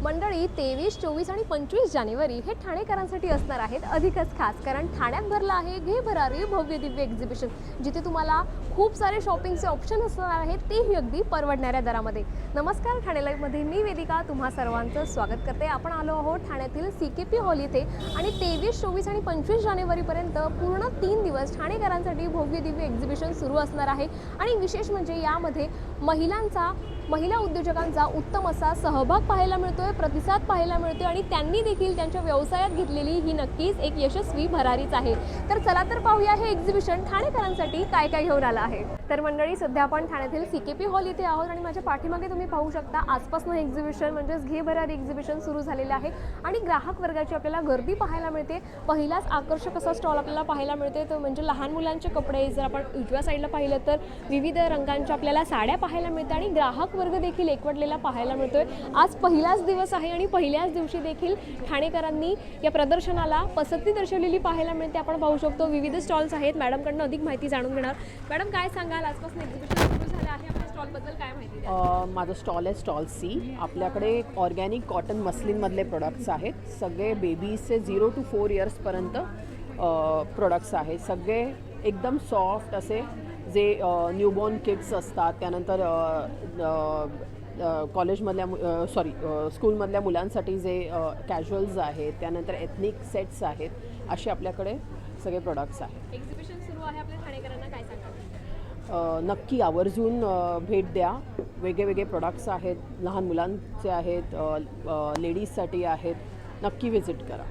मंडळी 23, 24 आणि 25 जानेवारी हे ठाणेकरांसाठी असणार आहेत अधिकच खास. कारण ठाण्यात भरलं आहे घे भरारी भव्य दिव्य एक्झिबिशन, जिथे तुम्हाला खूप सारे शॉपिंगचे ऑप्शन असणार आहेत, तेही अगदी परवडणाऱ्या दरामध्ये. नमस्कार, ठाणे लाईव्हमध्ये मी वेदिका तुम्हा सर्वांचं स्वागत करते. आपण आलो आहोत ठाण्यातील CKP हॉल इथे आणि 23, 24 आणि 25 जानेवारीपर्यंत पूर्ण 3 दिवस ठाणेकरांसाठी भव्य दिव्य एक्झिबिशन सुरू असणार आहे. आणि विशेष म्हणजे यामध्ये महिला उद्योजकांचा उत्तम असा सहभाग पाहायला मिळतोय, प्रतिसाद पाहायला मिळतोय आणि त्यांनी देखील त्यांच्या व्यवसायात घेतलेली ही नक्कीच एक यशस्वी भरारीच आहे. तर चला तर पाहूया हे एक्झिबिशन ठाणेकरांसाठी काय काय घेऊन आलं आहे. तर मंडळी, सध्या आपण ठाण्यातील CKP हॉल इथे आहोत आणि माझ्या पाठीमागे तुम्ही पाहू शकता आजपासून हे एक्झिबिशन म्हणजेच घे भरारी एक्झिबिशन सुरू झालेले आहे आणि ग्राहक वर्गाची आपल्याला गर्दी पाहायला मिळते. पहिलाच आकर्षक असा स्टॉल आपल्याला पाहायला मिळते तो म्हणजे लहान मुलांचे कपडे. जर आपण उजव्या साईडला पाहिलं तर विविध रंगांच्या आपल्याला साड्या पाहायला मिळतात आणि ग्राहक वर्ग देखील एकवटलेला पाहायला मिळतोय. आज पहिलाच दिवस आहे आणि पहिल्याच दिवशी देखील ठाणेकरांनी या प्रदर्शनाला पसंती दर्शवलेली पाहायला मिळते. आपण पाहू शकतो विविध स्टॉल्स आहेत. मॅडमकडनं अधिक माहिती जाणून घेणार. मॅडम, काय सांगाल, आजपासून एक्झिबिशन सुरू झालं आहे, आपल्या स्टॉलबद्दल काय माहिती द्या? माझं स्टॉल आहे स्टॉल C. आपल्याकडे ऑर्गॅनिक कॉटन मस्लिनमधले प्रोडक्ट्स आहेत. सगळे बेबीचे 0 to 4 इयर्सपर्यंत प्रोडक्ट्स आहेत. सगळे एकदम सॉफ्ट असे जे न्यूबॉर्न किड्स असतात, त्यानंतर स्कूलमधल्या मुलांसाठी जे कॅज्युअल्स आहेत, त्यानंतर एथनिक सेट्स आहेत, असे आपल्याकडे सगळे प्रोडक्ट्स आहेत. एक्झिबिशन सुरू आहे, आपल्या ठाणेकरांना काय सांगाल? नक्की आवर्जून भेट द्या. वेगळे प्रोडक्ट्स आहेत, लहान मुलांचे आहेत, लेडीजसाठी आहेत. नक्की व्हिजिट करा.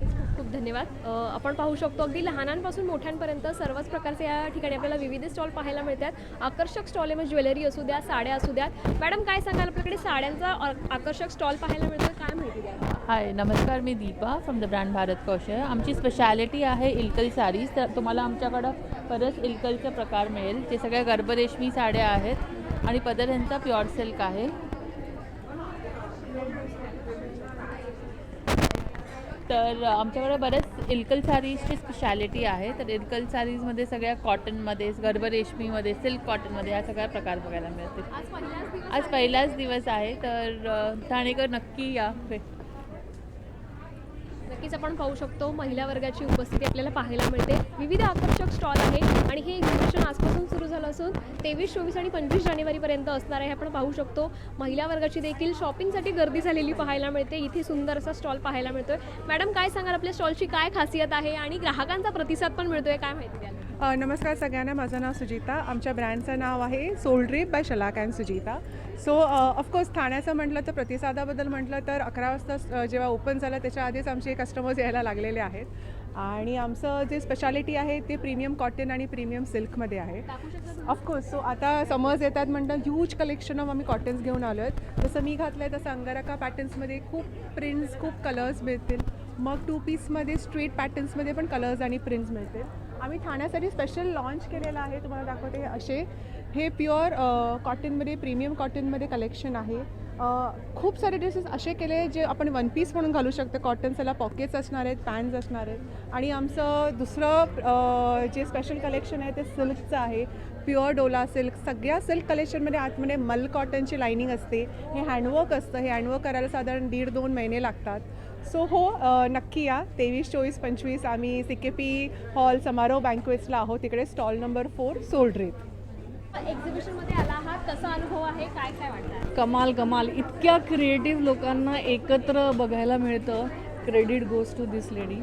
खूप खूप धन्यवाद. आपण पाहू शकतो अगदी लहानांपासून मोठ्यांपर्यंत सर्वच प्रकारचे या ठिकाणी आपल्याला विविध स्टॉल पाहायला मिळतात. आकर्षक स्टॉल आहे, म्हणजे ज्वेलरी असू द्या, साड्या असू द्यात. मॅडम, काय सांगाल, आपल्याकडे साड्यांचा आकर्षक स्टॉल पाहायला मिळतो, काय माहिती द्या? हाय, नमस्कार. मी Deepa from the brand Bharat Kaushal. आमची स्पेशालिटी आहे इल्कल साडीज. तर तुम्हाला आमच्याकडं परत इल्कलचा प्रकार मिळेल, जे सगळ्या गर्भरेशमी साड्या आहेत आणि पदर यांचा प्युअर सिल्क आहे. तर आमच्याकडे बरेच इल्कल साडीजची स्पेशालिटी आहे. तर इल्कल साडीजमध्ये सगळ्या कॉटनमध्ये, गर्भरेशमीमध्ये, सिल्क कॉटनमध्ये या सगळ्या प्रकार बघायला मिळतील. आज पहिलाच दिवस आहे, तर ठाणेकर नक्की या. नक्कीच आपण पाहू शकतो महिला वर्गाची उपस्थिती आपल्याला पाहायला मिळते. विविध आकर्षक स्टॉल आहे आणि हे एक्झिबिशन आजपासून सुरू झालं असून 23, 24 आणि 25 जानेवारीपर्यंत असणार आहे. आपण पाहू शकतो महिला वर्गाची देखील शॉपिंगसाठी गर्दी झालेली पाहायला मिळते. इथे सुंदर असा स्टॉल पाहायला मिळतोय. मॅडम, काय सांगाल, आपल्या स्टॉलची काय खासियत आहे आणि ग्राहकांचा प्रतिसाद पण मिळतोय, काय माहिती द्याल? नमस्कार सगळ्यांना. माझं नाव सुजिता. आमच्या ब्रँडचं नाव आहे Soul Drape by Shalak and Sujita. So of course ठाण्याचं म्हटलं तर प्रतिसादाबद्दल म्हटलं तर 11 वाजता जेव्हा ओपन झालं त्याच्या आधीच आमचे कस्टमर्स यायला लागलेले आहेत. आणि आमचं जे स्पेशालिटी आहे ते प्रीमियम कॉटन आणि प्रीमियम सिल्कमध्ये आहे ऑफकोर्स. सो आता समर्स येतात म्हणतात ह्यूज कलेक्शन ऑफ आम्ही कॉटन्स घेऊन आलो आहेत. जसं मी घातलं आहे तसं अंगारका पॅटर्न्समध्ये खूप प्रिंट्स, खूप कलर्स मिळतील. मग 2 पीसमध्ये स्ट्रीट पॅटर्न्समध्ये पण कलर्स आणि प्रिंट्स मिळतील. आम्ही ठाण्यासाठी स्पेशल लॉन्च केलेलं आहे, तुम्हाला दाखवते. हे प्युअर कॉटनमध्ये, प्रीमियम कॉटनमध्ये कलेक्शन आहे. खूप सारे ड्रेसेस असे केले जे आपण 1 पीस म्हणून घालू शकतो. कॉटन्सला पॉकेट्स असणार आहेत, पॅन्ट्स असणार आहेत. आणि आमचं दुसरं जे स्पेशल कलेक्शन आहे ते सिल्कचं आहे. Pure Dola silk. सगळ्या सिल्क कलेक्शनमध्ये आतमध्ये मल कॉटनची लायनिंग असते. हे हँडवर्क असतं. हे हँडवर्क करायला साधारण 1.5-2 महिने लागतात. सो नक्की या. 23, 24, 25 आम्ही CKP हॉल समारोह बँक्वेट्सला आहोत. तिकडे स्टॉल नंबर 4 सोल ड्रीप. एक्झिबिशनमध्ये आला आहात, कसा अनुभव आहे, काय काय वाटतं? कमाल. इतक्या क्रिएटिव्ह लोकांना एकत्र बघायला मिळतं. Credit goes to this lady.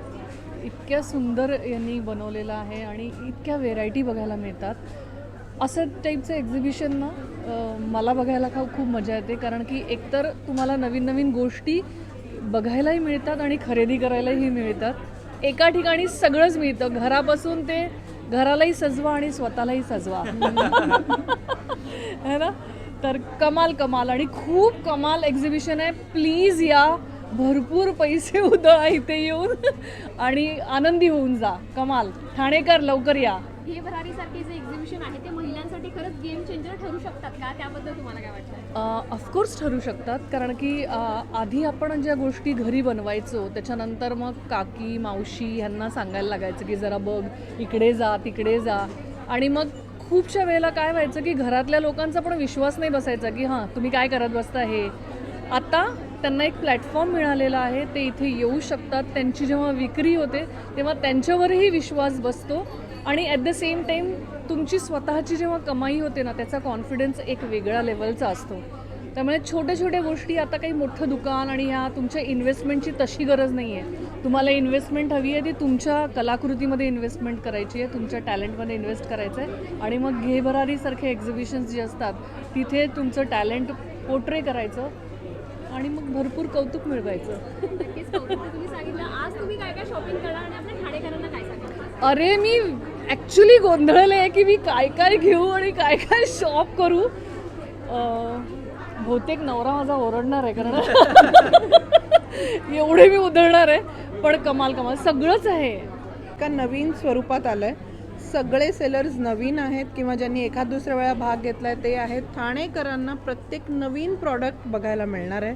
इतक्या सुंदर यांनी बनवलेलं आहे आणि इतक्या व्हेरायटी बघायला मिळतात. असं टाईपचं एक्झिबिशन ना मला बघायला खूप मजा येते. कारण की एकतर तुम्हाला नवीन गोष्टी बघायलाही मिळतात आणि खरेदी करायलाही मिळतात. एका ठिकाणी सगळंच मिळतं. घरापासून ते घरालाही सजवा आणि स्वतःलाही सजवा है ना. तर कमाल आणि खूप कमाल एक्झिबिशन आहे. प्लीज या, भरपूर पैसे उधळा इथे येऊन आणि आनंदी होऊन जा. कमाल. ठाणेकर लवकर या. घे भरारीसारखे जे एक्झिबिशन आहे ते महिलांसाठी खरंच गेम चेंजर ठरू शकतात का? त्याबद्दल तुम्हाला काय वाटतं? ऑफकोर्स ठरू शकतात. कारण की आधी आपण ज्या गोष्टी घरी बनवायचो त्याच्यानंतर मग काकी, मावशी ह्यांना सांगायला लागायचं की जरा बघ, इकडे जा, तिकडे जा. आणि मग खूपशा वेळेला काय व्हायचं की घरातल्या लोकांचा पण विश्वास नाही बसायचा की हां तुम्ही काय करत बसता हे. आता त्यांना एक प्लॅटफॉर्म मिळालेला आहे. ते इथे येऊ शकतात. त्यांची जेव्हा विक्री होते तेव्हा त्यांच्यावरही विश्वास बसतो आणि ॲट द सेम टाईम तुमची स्वतःची जेव्हा कमाई होते ना, त्याचा कॉन्फिडन्स एक वेगळ्या लेवलचा असतो. त्यामुळे छोट्या छोट्या गोष्टी, आता काही मोठं दुकान आणि ह्या तुमच्या इन्व्हेस्टमेंटची तशी गरज नाही आहे. तुम्हाला इन्व्हेस्टमेंट हवी आहे ती तुमच्या कलाकृतीमध्ये इन्व्हेस्टमेंट करायची आहे, तुमच्या टॅलेंटमध्ये इन्व्हेस्ट करायचं आहे आणि मग घे भरारीसारखे एक्झिबिशन्स जे असतात तिथे तुमचं टॅलेंट पोर्ट्रे करायचं आणि मग भरपूर कौतुक मिळवायचं. नक्कीच कौतुक तुम्ही सांगितलं. आज तुम्ही काय काय शॉपिंग करणार आणि आपल्या ठाणेकरांना काय सांगाल? अरे मी ॲक्च्युली गोंधळले आहे की मी काय काय घेऊ आणि काय काय शॉप करू. बहुतेक नवरा माझा ओरडणार आहे कारण एवढे मी उधळणार आहे, पण कमाल सगळंच आहे. का नवीन स्वरूपात आलं आहे. सगळे सेलर्स नवीन आहेत किंवा ज्यांनी एखाद दुसऱ्या वेळा भाग घेतला आहे ते आहेत. ठाणेकरांना प्रत्येक नवीन प्रॉडक्ट बघायला मिळणार आहे.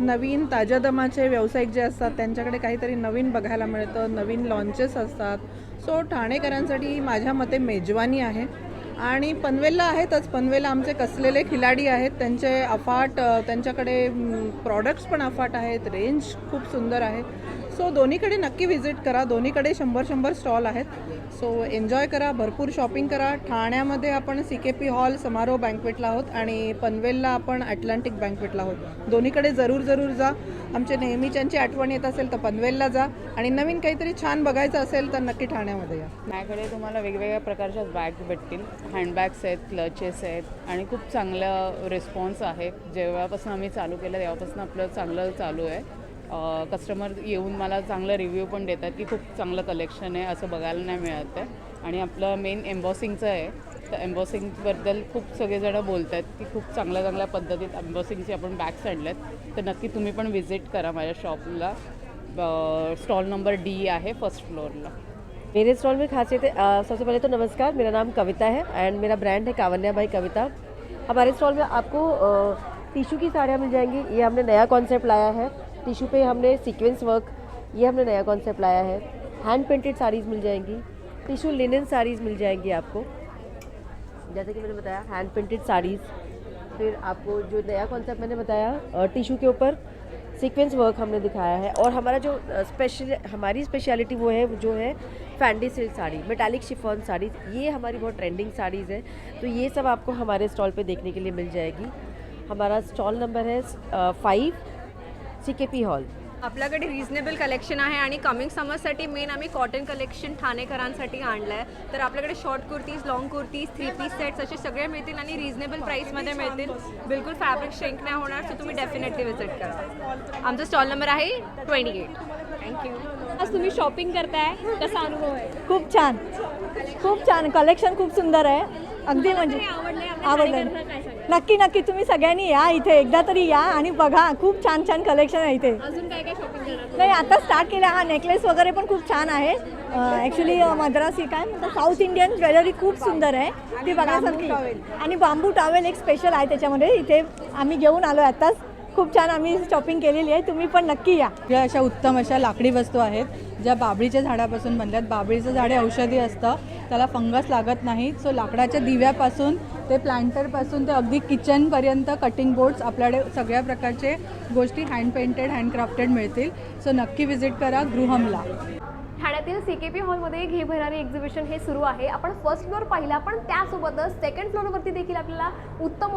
नवीन ताज्या दमाचे व्यावसायिक जे असतात त्यांच्याकडे काहीतरी नवीन बघायला मिळतं, नवीन लॉन्चेस असतात. सो ठाणेकरांसाठी माझ्या मते मेजवानी आहे. आणि पनवेलला आहेतच. पनवेलला आमचे कसलेले खिलाडी आहेत, त्यांचे अफाट त्यांच्याकडे प्रॉडक्ट्स पण अफाट आहेत, रेंज खूप सुंदर आहे. सो दोन्हीकडे नक्की व्हिजिट करा. दोन्हीकडे 100 स्टॉल आहेत. सो एन्जॉय करा, भरपूर शॉपिंग करा. ठाण्यामध्ये आपण CKP हॉल समारोह बँकवेटला आहोत आणि पनवेलला आपण अटलांटिक बँकवेटला आहोत. दोन्हीकडे जरूर जा. आमचे नेहमीच्यांची आठवण येत असेल तर पनवेलला जा आणि नवीन काहीतरी छान बघायचं असेल तर नक्की ठाण्यामध्ये या. माझ्याकडे तुम्हाला वेगवेगळ्या प्रकारच्या बॅग्स भेटतील. हँडबॅग्स आहेत, क्लचेस आहेत आणि खूप चांगला रिस्पॉन्स आहे. जेव्हापासून आम्ही चालू केलं तेव्हापासून आपलं चांगलं चालू आहे. कस्टमर येऊन मला चांगलं रिव्ह्यू पण देतात की खूप चांगलं कलेक्शन आहे, असं बघायला नाही मिळत आहे. आणि आपलं मेन एम्बॉसिंगचं आहे, तर एम्बॉसिंगबद्दल खूप सगळेजणं बोलत आहेत की खूप चांगल्या पद्धतीत एम्बॉसिंगचे आपण बॅग्स आणले आहेत. तर नक्की तुम्ही पण विजिट करा माझ्या शॉपला. स्टॉल नंबर D आहे, फर्स्ट फ्लोरला. मेरे स्टॉल में खासियत है, सबसे पहले तो नमस्कार, मेरा नाम कविता है एंड मेरा ब्रांड है कावन्या बाई कविता. हमारे स्टॉल में आपको टिशू की साड़ियाँ मिल जाएंगी. ये हमने नया कॉन्सेप्ट लाया है. टिशू पे हमने सीक्वेंस वर्क, ये हमने नया कॉन्सेप्ट लाया है. हैंड पेंटेड साड़ीज़ मिल जाएंगी. टिशू लिनन साड़ीज़ मिल जाएंगी आपको, जैसे कि मैंने बताया हैंड पेंटेड साड़ीज़. फिर आपको जो नया कॉन्सेप्ट मैंने बताया टिशू के ऊपर सीक्वेंस वर्क हमने दिखाया है. और हमारा जो हमारी स्पेशलिटी वो है जो है fendi silk sari, metallic chiffon saris. ये हमारी बहुत ट्रेंडिंग साड़ीज़ है. तो ये सब आपको हमारे स्टॉल पे देखने के लिए मिल जाएगी. हमारा स्टॉल नंबर है 5 CKP हॉल. आपल्याकडे रिजनेबल कलेक्शन आहे आणि कमिंग समरसाठी मेन आम्ही कॉटन कलेक्शन ठाणेकरांसाठी आणलं आहे. तर आपल्याकडे short kurtis, long kurtis, 3 piece sets असे सगळे मिळतील आणि रिजनेबल प्राईसमध्ये मिळतील. बिलकुल फॅब्रिक श्रिंक नाही होणार. सो तुम्ही डेफिनेटली विजिट करा. आमचा स्टॉल नंबर आहे 28. थँक्यू. आज तुम्ही शॉपिंग करताय, कसा अनुभव आहे? खूप छान कलेक्शन खूप सुंदर आहे. अगदी म्हणजे आवडलं. नक्की तुम्ही सगळ्यांनी या इथे, एकदा तरी या आणि बघा. खूप छान कलेक्शन आहे इथे. अजून काय काय शॉपिंग करणार? नाही, आता स्टार्ट केलं. हा नेकलेस वगैरे पण खूप छान आहे. ॲक्च्युली मद्रासी काय साऊथ इंडियन ज्वेलरी खूप सुंदर आहे, ती बघण्यासारखी. आणि बांबू टॉवेल एक स्पेशल आहे त्याच्यामध्ये. इथे आम्ही घेऊन आलो आत्ताच. खूप छान आम्ही शॉपिंग केलेली आहे. तुम्ही पण नक्की या. या अशा उत्तम अशा लाकडी वस्तू आहेत ज्या बाबळीच्या झाडापासून बनतात. बाबळीचं झाड हे औषधी असतं, त्याला फंगस लागत नाही. सो लाकडाच्या दिव्यापासून ते प्लांटरपासून ते अगदी किचनपर्यंत कटिंग बोर्ड्स आपल्याकडे सगळ्या प्रकारचे गोष्टी हँड पेंटेड हँडक्राफ्टेड मिळतील. सो नक्की विजिट करा गृहमला. ठाण्यातील CKP हॉलमध्ये घे भरारी एक्झिबिशन हे सुरू आहे. आपण फर्स्ट फ्लोअर पाहिला, पण त्यासोबतच सेकंड फ्लोअरवरती देखील आपल्याला उत्तम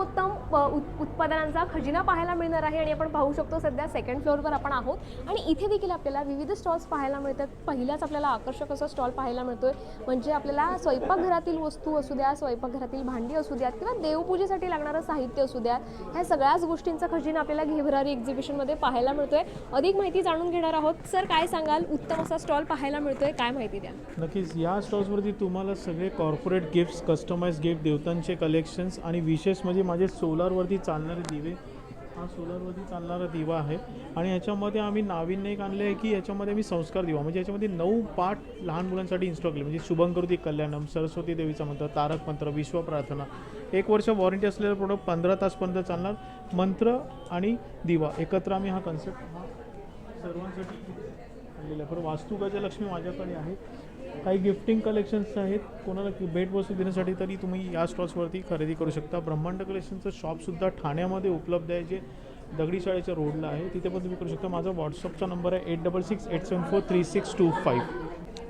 उत्पादनांचा खजिना पाहायला मिळणार आहे. आणि आपण पाहू शकतो सध्या सेकंड फ्लोअरवर आपण आहोत आणि इथे देखील आपल्याला विविध स्टॉल्स पाहायला मिळतात. पहिलाच आपल्याला आकर्षक असा स्टॉल पाहायला मिळतोय, म्हणजे आपल्याला स्वयंपाकघरातील वस्तू असू द्या, स्वयंपाकघरातील भांडी असू द्यात किंवा देवपूजेसाठी लागणारं साहित्य असू द्या, ह्या सगळ्याच गोष्टींचा खजिना आपल्याला घे भरारी एक्झिबिशनमध्ये पाहायला मिळतोय. अधिक माहिती जाणून घेणार आहोत. सर, काय सांगाल? उत्तम असा स्टॉल पाहायला मिळतोय, काय माहिती द्या? नक्कीच या स्टॉल्सवरती तुम्हाला सगळे कॉर्पोरेट गिफ्ट्स, कस्टमाइज गिफ्ट, देवतांचे कलेक्शन्स आणि विशेष म्हणजे माझे सोलारवरती चालणारे दिवे. हा सोलारवरती चालणारा दिवा आहे आणि ह्याच्यामध्ये आम्ही नाविन्य एक आणलं आहे की याच्यामध्ये आम्ही संस्कार दिवा, म्हणजे याच्यामध्ये 9 पाठ लहान मुलांसाठी इन्स्टॉल केले. म्हणजे शुभंकरोती कल्याणम, सरस्वती देवीचा मंत्र, तारक मंत्र, विश्व प्रार्थना. 1 वर्ष वॉरंटी असलेला प्रोडक्ट 15 तासपर्यंत चालणार. मंत्र आणि दिवा एकत्र आम्ही हा कन्सेप्ट सर्वांसाठी आणलेला. बरं, वास्तुकाच्या लक्ष्मी माझ्याकडे आहे. काही गिफ्टिंग कलेक्शन्स आहेत, कोणाला भेटवस्तू देण्यासाठी तरी तुम्ही या स्टॉल्सवरती खरेदी करू शकता. ब्रह्मांड कलेक्शनचं शॉपसुद्धा ठाण्यामध्ये उपलब्ध आहे, जे दगडी शाळेच्या रोडला आहे, तिथे पण तुम्ही करू शकता. माझा व्हॉट्सअपचा नंबर आहे 8668743625.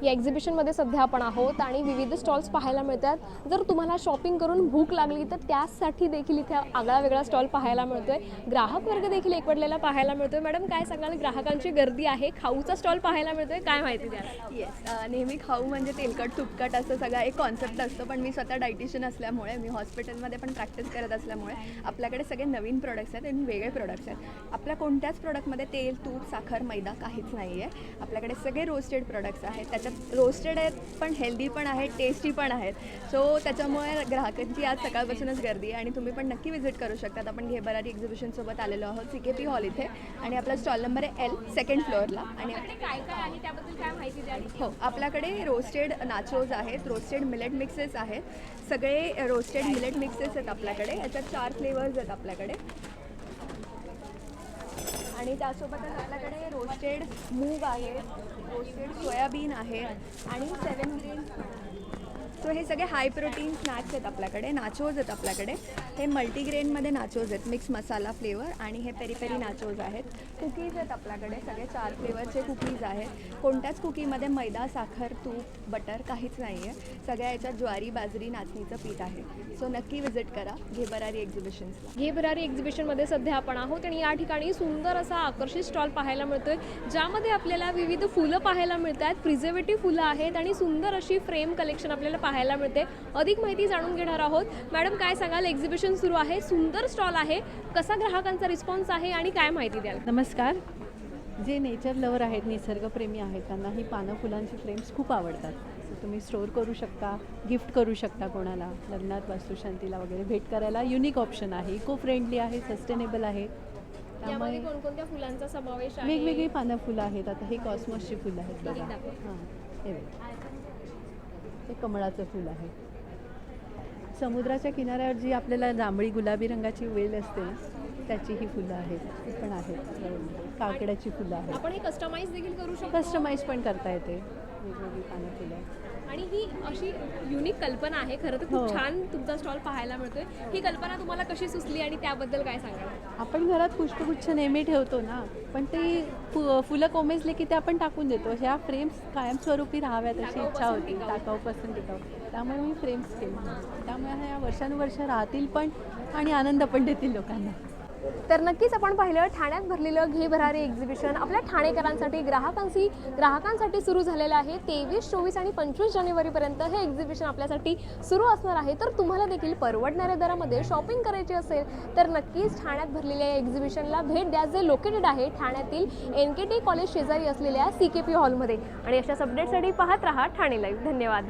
या एक्झिबिशनमध्ये सध्या आपण आहोत आणि विविध स्टॉल्स पाहायला मिळतात. जर तुम्हाला शॉपिंग करून भूक लागली तर त्यासाठी देखील इथे आगळा वेगळा स्टॉल पाहायला मिळतोय. ग्राहक वर्ग देखील एकवटलेला पाहायला मिळतोय. मॅडम काय सांगाल, ग्राहकांची गर्दी आहे, खाऊचा स्टॉल पाहायला मिळतोय, काय माहिती द्या? येस, नेहमी खाऊ म्हणजे तेलकट तुपकट असं सगळा एक कॉन्सेप्ट असतो, पण मी स्वतः डायटिशियन असल्यामुळे, मी हॉस्पिटलमध्ये पण प्रॅक्टिस करत असल्यामुळे आपल्याकडे सगळे नवीन प्रोडक्ट्स आहेत आणि वेगळे प्रोडक्ट्स आहेत. आपल्या कोणत्याच प्रोडक्टमध्ये तेल, तूप, साखर, मैदा काहीच नाही आहे. आपल्याकडे सगळे रोस्टेड प्रोडक्ट्स आहेत. त्याच्यात रोस्टेड आहेत पण हेल्दी पण आहेत, टेस्टी पण आहेत. सो त्याच्यामुळे ग्राहकांची आज सकाळपासूनच गर्दी आहे आणि तुम्ही पण नक्की व्हिजिट करू शकतात. आपण घे भरारी एक्झिबिशनसोबत आलेलो आहोत CKP हॉल इथे आणि आपला स्टॉल नंबर आहे L, 2nd फ्लोअरला. आणि काय काय आहे त्याबद्दल काय माहिती द्या? हो, आपल्याकडे रोस्टेड नाचोज आहेत, रोस्टेड मिलेट मिक्सेस आहेत, सगळे रोस्टेड मिलेट मिक्सेस आहेत आपल्याकडे. याच्यात 4 फ्लेवर्स आहेत आपल्याकडे आणि त्यासोबतच आपल्याकडे रोस्टेड मूग आहे, रोस्टेड सोयाबीन आहे आणि 7 ग्रेन. सो हे सगळे हाय प्रोटीन स्नॅक्स आहेत आपल्याकडे. नाचोज आहेत आपल्याकडे, हे मल्टीग्रेनमध्ये नाचोज आहेत, मिक्स मसाला फ्लेवर आणि हे पेरी पेरी नाचोज आहेत. कुकीज आहेत आपल्याकडे, सगळे 4 फ्लेवरचे कुकीज आहेत. कोणत्याच कुकीमध्ये मैदा, साखर, तूप, बटर काहीच नाही आहे. सगळ्या याच्यात ज्वारी, बाजरी, नाचणीचं पीठ आहे. सो नक्की व्हिजिट करा घे भरारी एक्झिबिशन्सला. घे भरारी एक्झिबिशनमध्ये सध्या आपण आहोत आणि या ठिकाणी सुंदर असा आकर्षित स्टॉल पाहायला मिळतोय, ज्यामध्ये आपल्याला विविध फुलं पाहायला मिळतात, प्रिझर्वेटिव्ह फुलं आहेत आणि सुंदर अशी फ्रेम कलेक्शन आपल्याला पाहायला मिळते. अधिक माहिती जाणून घेणार आहोत. मॅडम काय सांगाल, एक्झिबिशन सुरू आहे, सुंदर स्टॉल आहे, कसा ग्राहकांचा रिस्पॉन्स आहे आणि काय माहिती द्याल? नमस्कार. जे नेचर लवर आहेत, निसर्गप्रेमी आहेत, त्यांना ही पानं फुलांची फ्रेम्स खूप आवडतात. सो तुम्ही स्टोअर करू शकता, गिफ्ट करू शकता कोणाला, लग्नात, वास्तुशांतीला वगैरे भेट करायला युनिक ऑप्शन आहे. इको फ्रेंडली आहे, सस्टेनेबल आहे. त्यामध्ये कोणकोणत्या फुलांचा समावेश आहे? वेगवेगळी पानं फुलं आहेत. आता हे कॉस्मॉसची फुलं आहेत बघा. हां, हे कमळाचं फुल आहे. समुद्राच्या किनाऱ्यावर जी आपल्याला जांभळी गुलाबी रंगाची वेल असते ना, त्याची ही फुलं आहेत, ती पण आहेत. काकड्याची फुलं आहेत. आपण हे कस्टमाइज देखील करू शकतो. कस्टमाइज पण करता येते, वेगवेगळी पानं फुलं. आणि ही अशी युनिक कल्पना आहे. खरं तर खूप छान तुमचा स्टॉल पाहायला मिळतोय. ही कल्पना तुम्हाला कशी सुचली आणि त्याबद्दल काय सांगाल? आपण घरात पुष्पगुच्छ नेहमी ठेवतो ना, पण ते फुलं कोमेजले की ते आपण टाकून देतो. ह्या फ्रेम्स कायमस्वरूपी राहाव्यात अशी इच्छा होती, टाकाऊपासून टिकाऊ. त्यामुळे मी फ्रेम्स केल्या. त्यामुळे ह्या वर्षानुवर्ष राहतील पण आणि आनंद पण देतील लोकांना. तर नक्कीच आपण पाहिलं ठाण्यात भरलेलं घे भरारी एक्झिबिशन आपल्या ठाणेकरांसाठी, ग्राहकांसाठी सुरू झालेलं आहे. 23, 24 आणि 25 जानेवारीपर्यंत हे एक्झिबिशन आपल्यासाठी सुरू असणार आहे. तर तुम्हाला देखील परवडणाऱ्या दरामध्ये शॉपिंग करायची असेल तर नक्कीच ठाण्यात भरलेल्या या एक्झिबिशनला भेट द्या, जे लोकेटेड आहे ठाण्यातील NKT कॉलेज शेजारी असलेल्या CKP हॉलमध्ये. आणि अशाच अपडेटसाठी पाहत रहा ठाणे लाईव्ह. धन्यवाद.